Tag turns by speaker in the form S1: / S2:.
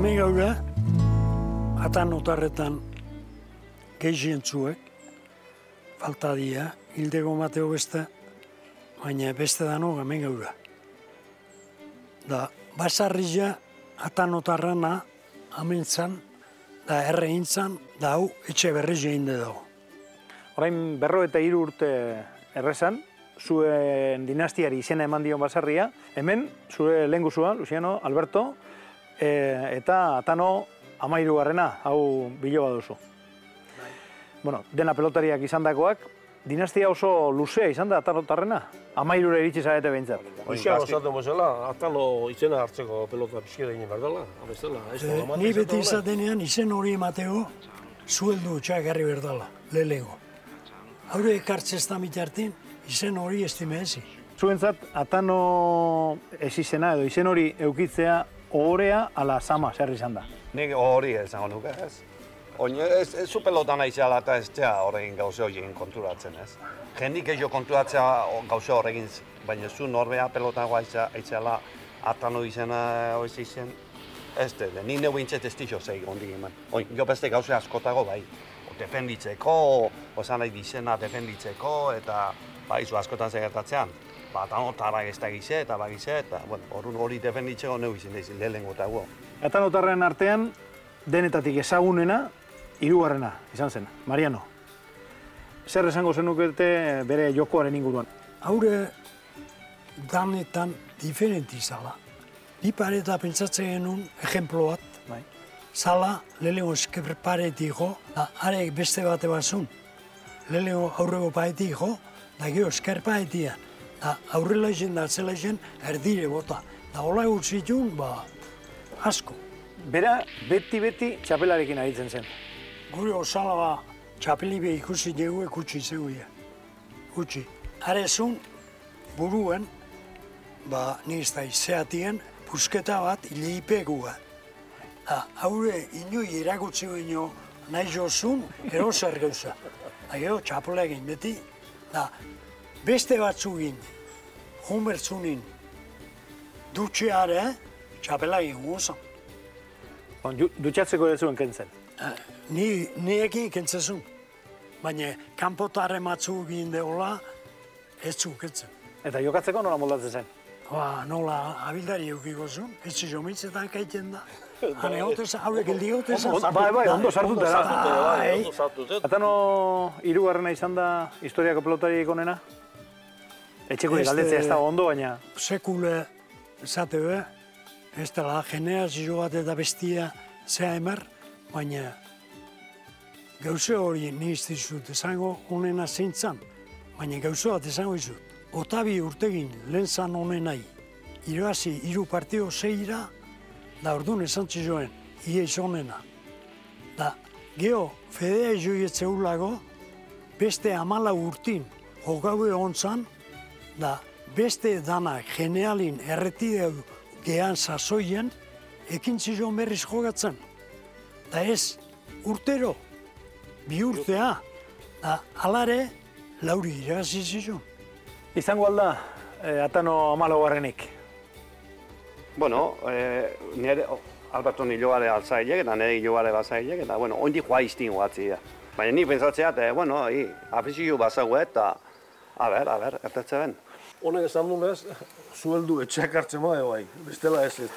S1: Hemen gaur, atan otarretan gehientzuek, falta dia, hildego mateo beste, baina beste dano hemen gaur. Da, basarria atan otarrana amentzan, da erreintzan, da hau etxe berri jeinde dago.
S2: Orain 53 urte errezan, zuen dinastiari izena eman dion basarria, hemen zure lehengusua, Luciano, Alberto, eta atano 13garrena, hau biloba duzu. Bueno, dena pelotariak izandakoak, dinastia oso luzea izan da atanotarrena, 13 iritsi zarete behintzat.
S3: Luciano esaten bezala, atano izena hartzeko pelota pixkera egin behar dela, abestela.
S1: Ni beti izatenean izen hori emateko zueldu txak garri berdala, lehengo. Haure ekartzesta mitartin, izen hori estime ezi.
S2: Zuentzat, atano ez izena edo izen hori eukitzea ohorea ala sama zer izan da.
S4: Nik hori esango nuke, ez? Oin, ez zu pelotan aizeala eta ez txea horregin gauze horregin konturatzen, ez? Jendik ez jo konturatzea gauze horregin, baina zu norbea pelotan aizeala atano izena hori izen, ez dut, ni neu bintzet ez dixo zeik ondik eman. Oin, jo beste gauze askotago bai, defenditzeko, osan nahi dizena defenditzeko, eta bai, zu askotan zegertatzean. Atano tarrak ez da gize eta bagize, eta hori defenditzeko neu izin dezin, lehenengo eta gu.
S2: Atanotarren artean, denetatik ezagunena, 3garrena izan zen, Mariano. Zer esango zenukete bere jokoaren inguruan?
S1: Haure danetan diferenti zala. Bi pareta pentsatzen genuen ejemplo bat. Zala, lehenengo esker paretiko, da arek beste bate batzun. Lehenengo aurrego paretiko, da gero esker paretia. Da aurrela izen da atzela izen erdire bota. Da hola utzitun, asko.
S2: Bera, beti txapelarekin aritzen zen.
S1: Gure osala txapelibe ikusi dugu ekutsi zegoia. Gutxi. Arezun, buruen, ni ez da izeatien, pusketa bat ileipegua. Haure inoi irakutsi baino nahi jozun, ero zer gauza. Gero txapelekin beti, beste batzugin, honbertzunin, dutxeare, txapelagin guzan.
S2: Dutxatzeko ere zuen kentzen?
S1: Niekin kentzezun. Baina, kanpotarre matzu egin deola, ez zu kentzen.
S2: Eta jokatzeko nola moldatzen zen?
S1: Nola abildari eukiko zuen, ez zu jomitzetan kaiten da. Hane hotez, haurek eldi hotez.
S2: Bai, ondo sartute da. Atano 3garrena izan da historiako pelotariek onena? Etxeko galdetzea ez da ondo, baina...
S1: Sekule esate be, ez dela generazio bat eta bestia zea emer, baina gauze hori ni ez dizut esango onena zeintzan, baina gauze bat esango izut. Otabi urtegin lehen zan onenai, irabazi 3 partio 6-ra, da orduan esan txizoen, ieiz onena. Da, geho, fedea joietze ulago, beste 14 urtin jogaue ontzan, da beste danak generalin erretideu gehan sasoien, ekin txizoen berriz jogatzen. Da ez, urtero, 2 urtea, da alare, lauri irabazi zizoen.
S2: Izango alda, atano 14garrenik?
S4: Bueno, nire Alberto nilogare altzailek eta nire hilogare bazailek, eta ondik joa iztin guatzia. Baina ni pentsatzea, afizio bazago eta, a ber, ertetze ben.
S3: Honek esan dunez, zueldu etxeak hartzen bai, bestela ez.